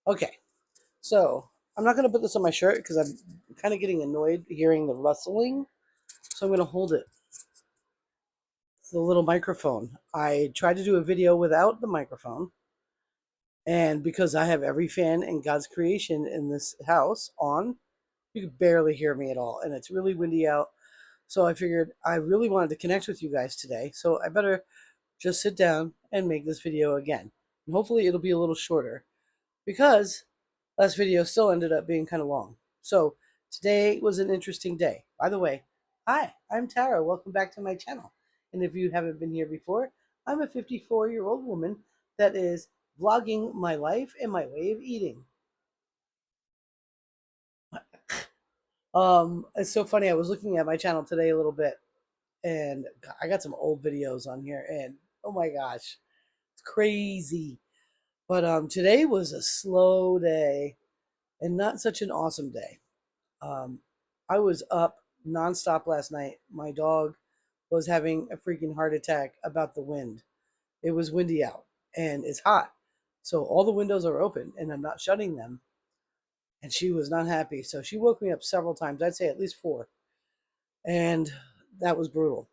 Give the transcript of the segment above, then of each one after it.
Okay, so I'm not going to put this on my shirt because I'm kind of getting annoyed hearing the rustling. So I'm going to hold it. The little microphone. I tried to do a video without the microphone. And because I have every fan in God's creation in this house on, you can barely hear me at all. And it's really windy out. So I figured I really wanted to connect with you guys today. So I better just sit down and make this video again. And hopefully it'll be a little shorter because last video still ended up being kind of long. So today was an interesting day. By the way, hi, I'm Tara. Welcome back to my channel. And if you haven't been here before, I'm a 54-year-old woman that is vlogging my life and my way of eating. It's so funny. I was looking at my channel today a little bit, and I got some old videos on here, and oh my gosh, it's crazy. But today was a slow day and not such an awesome day. Um, I was up nonstop last night. My dog was having a freaking heart attack about the wind. It was windy out and it's hot. So all the windows are open and I'm not shutting them. And she was not happy. So she woke me up several times. I'd say at least four. And that was brutal.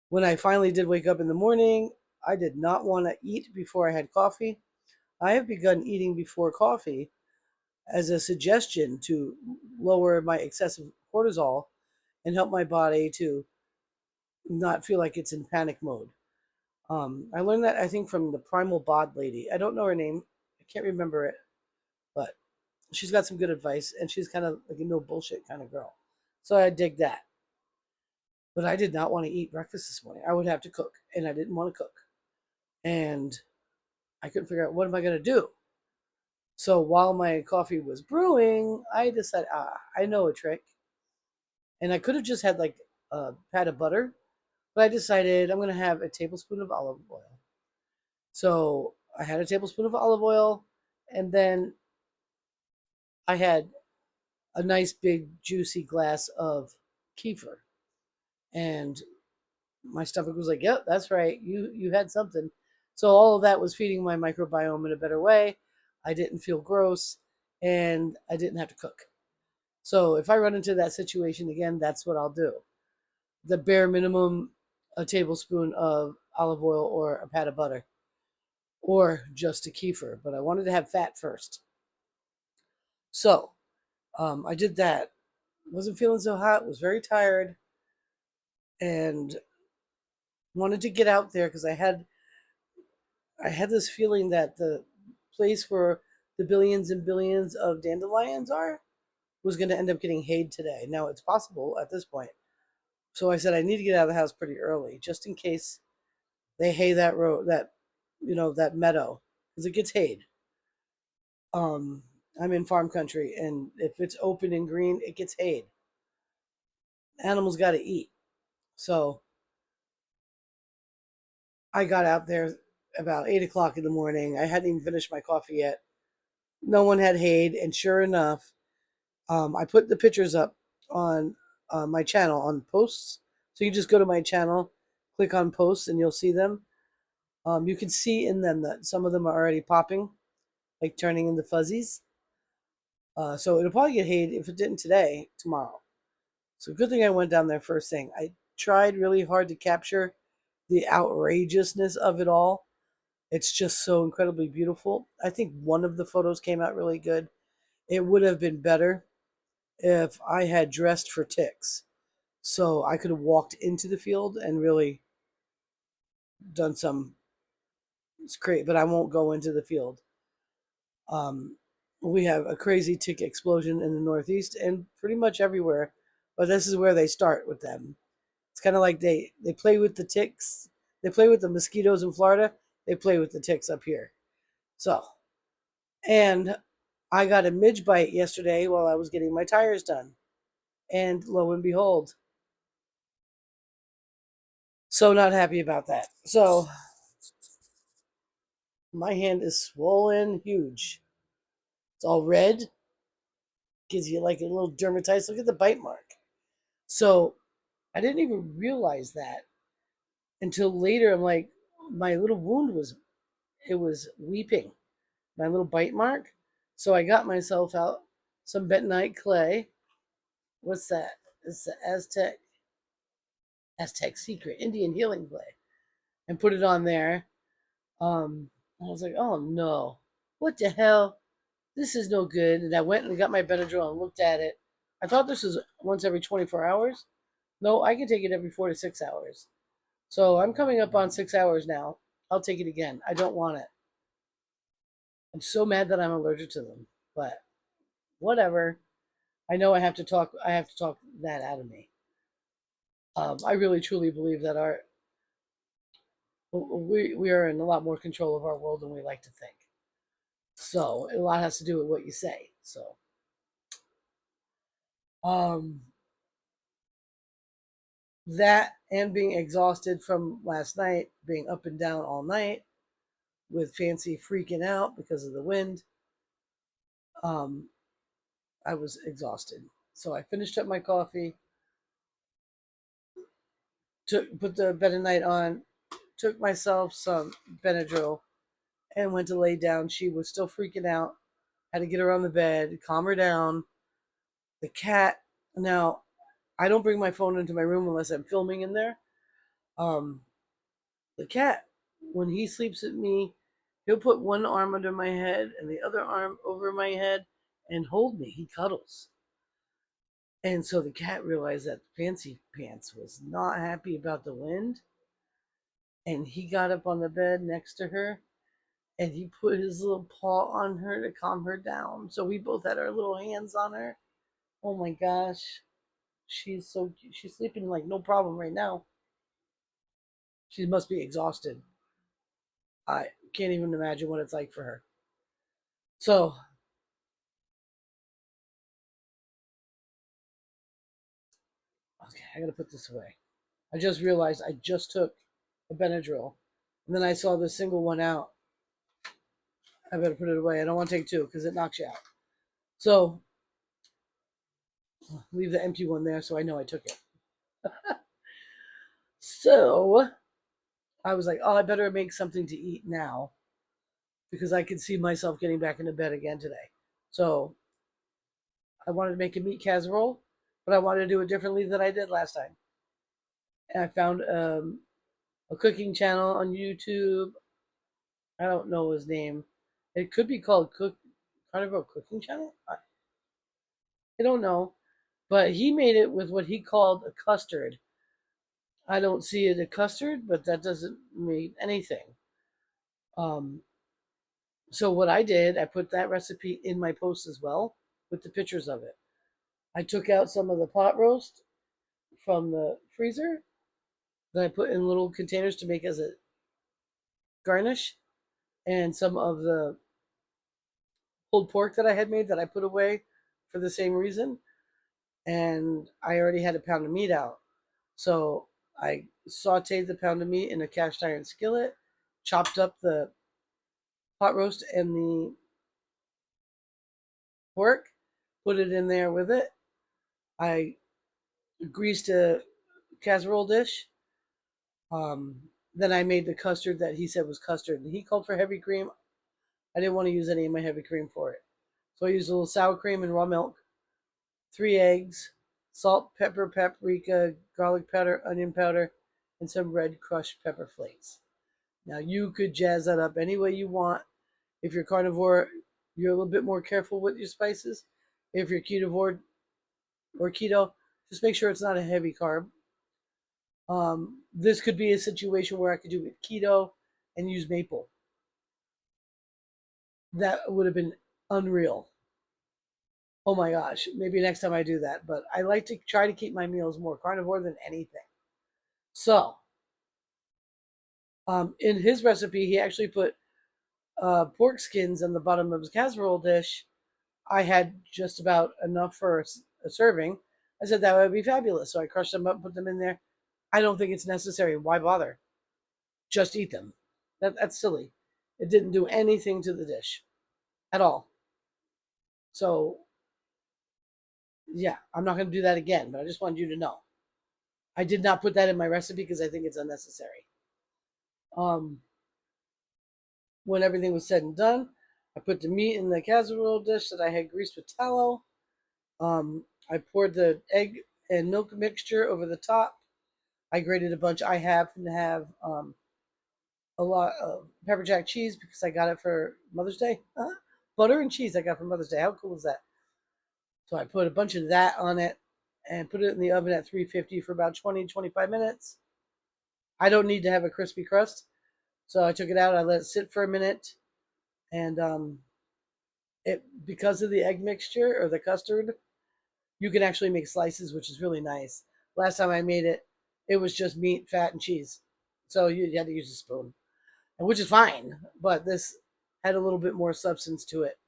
When I finally did wake up in the morning, I did not want to eat before I had coffee. I have begun eating before coffee as a suggestion to lower my excessive cortisol and help my body to not feel like it's in panic mode. I learned that I think from the Primal Bod lady. I don't know her name. I can't remember it, but she's got some good advice, and she's kind of like a no bullshit kind of girl. So I dig that. But I did not want to eat breakfast this morning. I would have to cook, and I didn't want to cook, and I couldn't figure out what am I going to do. So while my coffee was brewing, I decided, I know a trick, and I could have just had like a pat of butter, but I decided I'm going to have a tablespoon of olive oil. So I had a tablespoon of olive oil, and then I had a nice big juicy glass of kefir. And my stomach was like, "Yep, that's right. You had something." So all of that was feeding my microbiome in a better way. I didn't feel gross, and I didn't have to cook. So if I run into that situation again, that's what I'll do. The bare minimum, a tablespoon of olive oil or a pat of butter, or just a kefir. But I wanted to have fat first. So I did that. Wasn't feeling so hot, was very tired, and wanted to get out there because I had this feeling that the place where the billions and billions of dandelions are was going to end up getting hayed today. Now it's possible at this point. So I said I need to get out of the house pretty early just in case they hay that road, that meadow, because it gets hayed. I'm in farm country, and if it's open and green, it gets hayed. Animals got to eat. So I got out there about 8 o'clock in the morning. I hadn't even finished my coffee yet. No one had hayed, and sure enough, I put the pictures up on my channel on posts. So you just go to my channel, click on posts, and you'll see them. You can see in them that some of them are already popping, like turning into fuzzies. So it'll probably get hayed if it didn't today, tomorrow. So good thing I went down there first thing. I tried really hard to capture the outrageousness of it all. It's just so incredibly beautiful. I think one of the photos came out really good. It would have been better if I had dressed for ticks. So I could have walked into the field and really done some. It's great, but I won't go into the field. Um, we have a crazy tick explosion in the Northeast and pretty much everywhere, but this is where they start with them. It's kind of like they play with the ticks. They play with the mosquitoes in Florida. They play with the ticks up here. So, and I got a midge bite yesterday while I was getting my tires done. And lo and behold, so not happy about that. So my hand is swollen, huge. It's all red. Gives you like a little dermatitis. Look at the bite mark. So I didn't even realize that until later. I'm like, my little wound was weeping. My little bite mark. So I got myself out some bentonite clay. What's that? It's the Aztec Secret Indian Healing Clay, and put it on there. I was like, oh no, what the hell? This is no good. And I went and got my Benadryl and looked at it. I thought this was once every 24 hours. No, I can take it every 4 to 6 hours. So I'm coming up on 6 hours now. I'll take it again. I don't want it. I'm so mad that I'm allergic to them. But whatever. I know I have to talk. I have to talk that out of me. I really truly believe that we are in a lot more control of our world than we like to think. So a lot has to do with what you say. So um, that and being exhausted from last night, being up and down all night with Fancy freaking out because of the wind. Um, I was exhausted. So I finished up my coffee, put the Benadryl on, took myself some Benadryl, and went to lay down. She was still freaking out. Had to get her on the bed, calm her down. The cat. Now, I don't bring my phone into my room unless I'm filming in there. Um, the cat, when he sleeps with me, he'll put one arm under my head and the other arm over my head and hold me. He cuddles. And so the cat realized that Fancy Pants was not happy about the wind. And he got up on the bed next to her and he put his little paw on her to calm her down. So we both had our little hands on her. Oh my gosh. She's so cute. She's sleeping like no problem right now. She must be exhausted. I can't even imagine what it's like for her. So, okay, I gotta put this away. I just realized I just took a Benadryl, and then I saw the single one out. I better put it away. I don't want to take two because it knocks you out. So, leave the empty one there so I know I took it. So, I was like, oh, I better make something to eat now because I could see myself getting back into bed again today. So, I wanted to make a meat casserole, but I wanted to do it differently than I did last time. And I found a cooking channel on YouTube. I don't know his name. It could be called Carnivore Cooking Channel. I don't know, but he made it with what he called a custard. I don't see it a custard, but that doesn't mean anything. Um, so what I did, I put that recipe in my post as well with the pictures of it. I took out some of the pot roast from the freezer that I put in little containers to make as a garnish, and some of the pulled pork that I had made that I put away for the same reason. And I already had a pound of meat out. So I sauteed the pound of meat in a cast iron skillet, chopped up the pot roast and the pork, put it in there with it. I greased a casserole dish. Then I made the custard that he said was custard. And he called for heavy cream. I didn't want to use any of my heavy cream for it. So I used a little sour cream and raw milk, 3 eggs, salt, pepper, paprika, garlic powder, onion powder, and some red crushed pepper flakes. Now you could jazz that up any way you want. If you're carnivore, you're a little bit more careful with your spices. If you're ketovore or keto, just make sure it's not a heavy carb. This could be a situation where I could do it keto and use maple. That would have been unreal. Oh my gosh, maybe next time I do that. But I like to try to keep my meals more carnivore than anything. So, in his recipe, he actually put pork skins on the bottom of his casserole dish. I had just about enough for a serving. I said that would be fabulous. So I crushed them up, put them in there. I don't think it's necessary. Why bother? Just eat them. That's silly. It didn't do anything to the dish at all. So, yeah, I'm not going to do that again, but I just wanted you to know. I did not put that in my recipe because I think it's unnecessary. Um, when everything was said and done, I put the meat in the casserole dish that I had greased with tallow. I poured the egg and milk mixture over the top. I grated a bunch. I happen to have a lot of pepper jack cheese because I got it for Mother's Day. Butter and cheese I got for Mother's Day. How cool is that? So I put a bunch of that on it and put it in the oven at 350 for about 20-25 minutes. I don't need to have a crispy crust. So I took it out. I let it sit for a minute. And it because of the egg mixture or the custard, you can actually make slices, which is really nice. Last time I made it, it was just meat, fat, and cheese. So you had to use a spoon, which is fine. But this had a little bit more substance to it.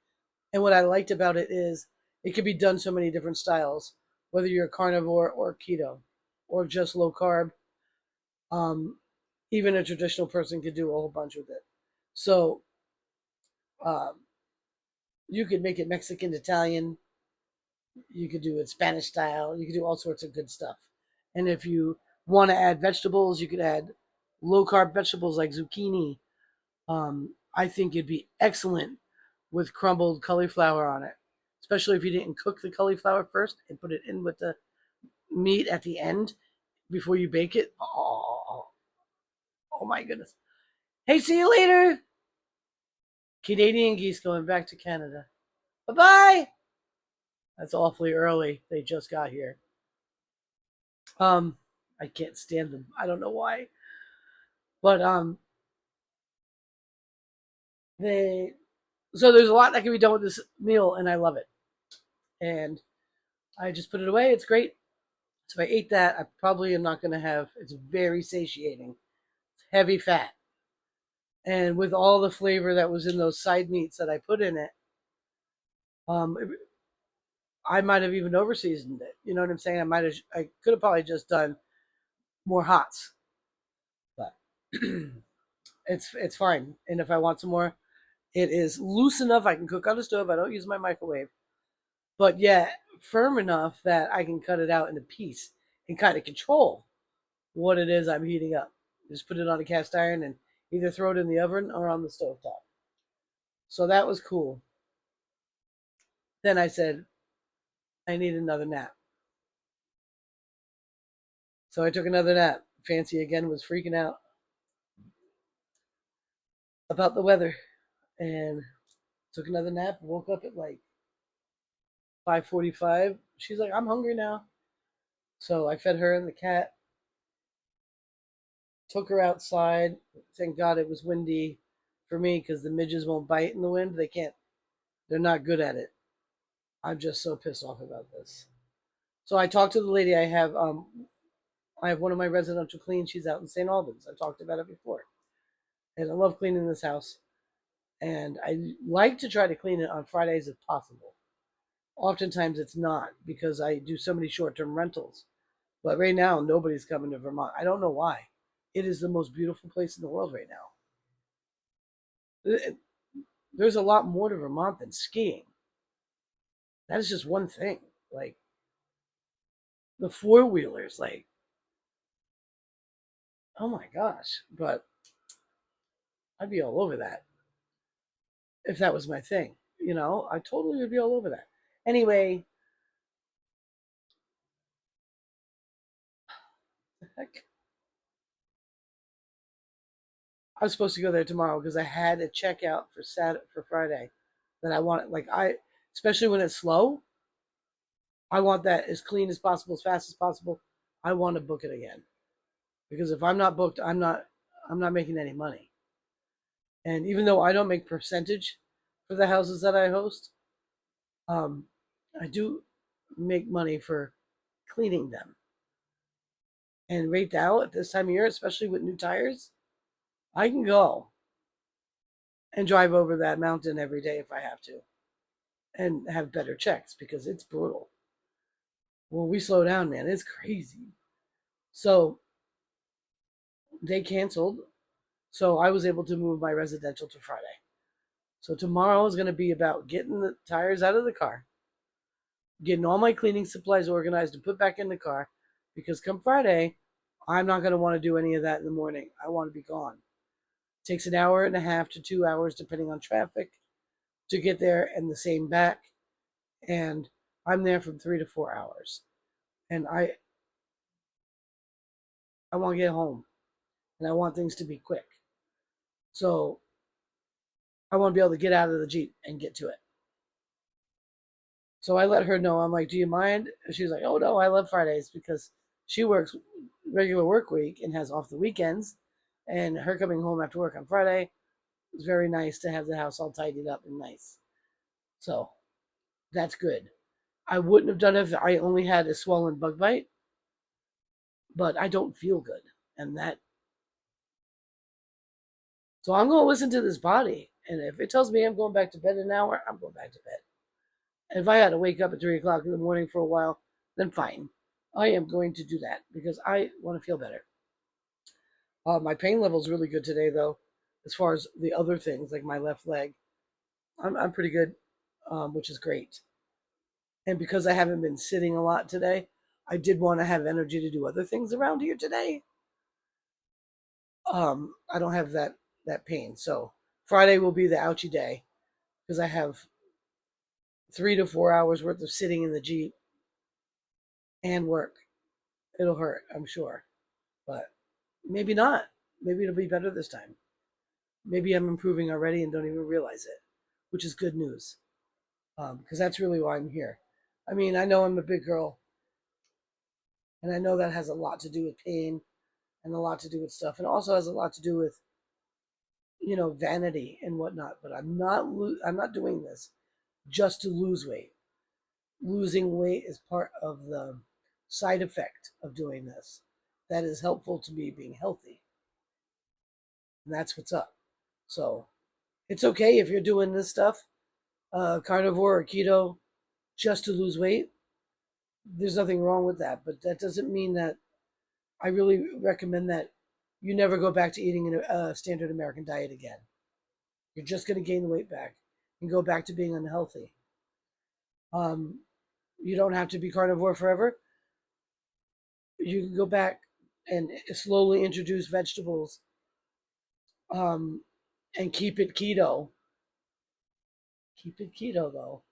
And what I liked about it is it could be done so many different styles, whether you're a carnivore or keto or just low carb. Um, Even a traditional person could do a whole bunch with it. So um, you could make it Mexican, Italian. You could do it Spanish style. You could do all sorts of good stuff. And if you want to add vegetables, you could add low carb vegetables like zucchini. I think it'd be excellent with crumbled cauliflower on it, especially if you didn't cook the cauliflower first and put it in with the meat at the end before you bake it. Oh my goodness. Hey, see you later. Canadian geese going back to Canada. Bye bye. That's awfully early. They just got here. Um, I can't stand them. I don't know why. But they so there's a lot that can be done with this meal, and I love it. And I just put it away. It's great. So if I ate that, I probably am not going to have. It's very satiating. It's heavy fat, and with all the flavor that was in those side meats that I put in it, um, I might have even over seasoned it. You know what I'm saying? I could have probably just done more hots, but it's fine. And if I want some more, it is loose enough. I can cook on the stove. I don't use my microwave, but yet firm enough that I can cut it out into piece and kind of control what it is I'm heating up. Just put it on a cast iron and either throw it in the oven or on the stove top. So that was cool. Then I said, I need another nap. So I took another nap. Fancy again was freaking out about the weather and took another nap. Woke up at like 5:45. She's like, I'm hungry now. So I fed her and the cat, took her outside. Thank God it was windy for me because the midges won't bite in the wind. They can't, they're not good at it. I'm just so pissed off about this. So I talked to the lady I have one of my residential cleans. She's out in St. Albans. I talked about it before. And I love cleaning this house. And I like to try to clean it on Fridays if possible. Oftentimes it's not because I do so many short term rentals. But right now, nobody's coming to Vermont. I don't know why. It is the most beautiful place in the world right now. There's a lot more to Vermont than skiing. That is just one thing. Like the four wheelers, like, oh my gosh. But I'd be all over that if that was my thing. You know, I totally would be all over that. Anyway, heck, I was supposed to go there tomorrow because I had a checkout for Friday that I want. Especially when it's slow, I want that as clean as possible, as fast as possible. I want to book it again because if I'm not booked, I'm not making any money. And even though I don't make percentage for the houses that I host, um, I do make money for cleaning them. And right now at this time of year, especially with new tires, I can go and drive over that mountain every day if I have to and have better checks because it's brutal. When we slow down, man, it's crazy. So they canceled. So I was able to move my residential to Friday. So tomorrow is going to be about getting the tires out of the car, getting all my cleaning supplies organized and put back in the car because come Friday, I'm not going to want to do any of that in the morning. I want to be gone. It takes an hour and a half to 2 hours depending on traffic. to get there and the same back. And I'm there from 3 to 4 hours. And I want to get home and I want things to be quick. So I want to be able to get out of the Jeep and get to it. So I let her know. I'm like, do you mind? And she's like, oh no, I love Fridays because she works regular work week and has off the weekends. And her coming home after work on Friday is very nice to have the house all tidied up and nice. So that's good. I wouldn't have done it if I only had a swollen bug bite, but I don't feel good. And that, so I'm going to listen to this body. And if it tells me I'm going back to bed in an hour, I'm going back to bed. And if I had to wake up at 3 o'clock in the morning for a while, then fine. I am going to do that because I want to feel better. My pain level is really good today, though, as far as the other things like my left leg. I'm pretty good, which is great. And because I haven't been sitting a lot today, I did want to have energy to do other things around here today. I don't have that pain, so Friday will be the ouchie day because I have 3 to 4 hours worth of sitting in the Jeep and work. It'll hurt, I'm sure, but maybe not. Maybe it'll be better this time. Maybe I'm improving already and don't even realize it, which is good news because that's really why I'm here. I mean, I know I'm a big girl, and I know that has a lot to do with pain and a lot to do with stuff, and also has a lot to do with vanity and whatnot. But I'm not doing this just to lose weight. Losing weight is part of the side effect of doing this. That is helpful to me being healthy, and that's what's up. So it's okay if you're doing this stuff, carnivore or keto, just to lose weight. There's nothing wrong with that, but that doesn't mean that I really recommend that you never go back to eating a standard American diet again. You're just going to gain the weight back and go back to being unhealthy. Um, you don't have to be carnivore forever. You can go back and slowly introduce vegetables um, and keep it keto. Keep it keto, though,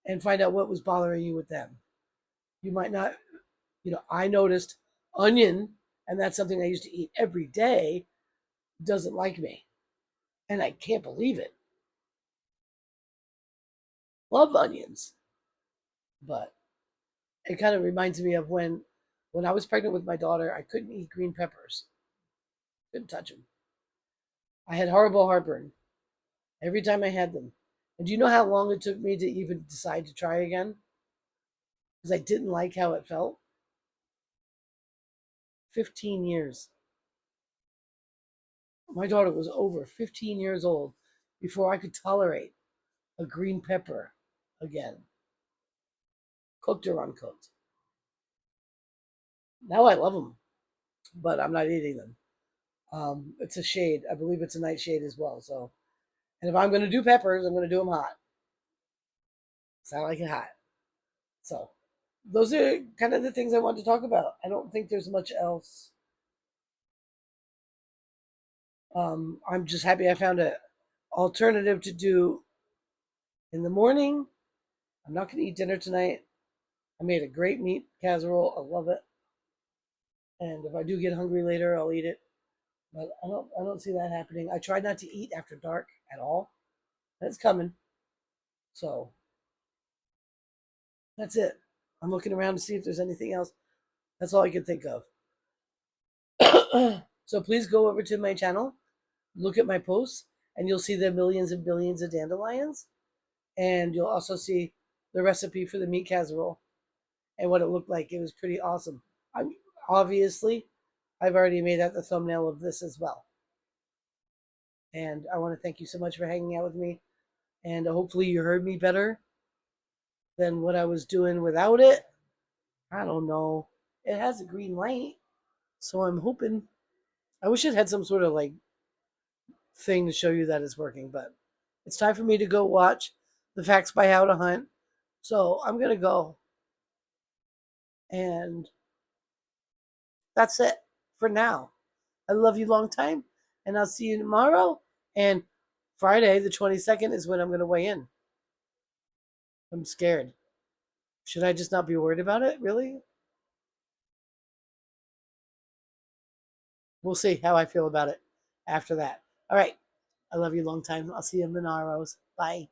and find out what was bothering you with them. You might not, I noticed onion, and that's something I used to eat every day, doesn't like me. And I can't believe it. Love onions. But it kind of reminds me of when I was pregnant with my daughter, I couldn't eat green peppers. Couldn't touch them. I had horrible heartburn every time I had them. And do you know how long it took me to even decide to try again? Because I didn't like how it felt. 15 years. My daughter was over 15 years old before I could tolerate a green pepper again, cooked or uncooked. Now I love them, but I'm not eating them. It's a shade. I believe it's a nightshade as well. So, and if I'm going to do peppers, I'm going to do them hot. So I like it hot. So, those are kind of the things I want to talk about. I don't think there's much else. I'm just happy I found an alternative to do in the morning. I'm not going to eat dinner tonight. I made a great meat casserole. I love it. And if I do get hungry later, I'll eat it. But I don't see that happening. I try not to eat after dark at all. That's coming. So that's it. I'm looking around to see if there's anything else. That's all I can think of. So please go over to my channel, look at my posts, and you'll see the millions and billions of dandelions. And you'll also see the recipe for the meat casserole and what it looked like. It was pretty awesome. I'm obviously I've already made that the thumbnail of this as well. And I want to thank you so much for hanging out with me. And hopefully you heard me better than what I was doing without it. I don't know. It has a green light, so I'm hoping. I wish it had some sort of like thing to show you that it's working, but it's time for me to go watch The Facts by How to Hunt. So I'm gonna go, and that's it for now. I love you long time, and I'll see you tomorrow. And Friday, the 22nd, is when I'm going to weigh in. I'm scared. Should I just not be worried about it? Really? We'll see how I feel about it after that. All right. I love you long time. I'll see you in Monaros. Bye.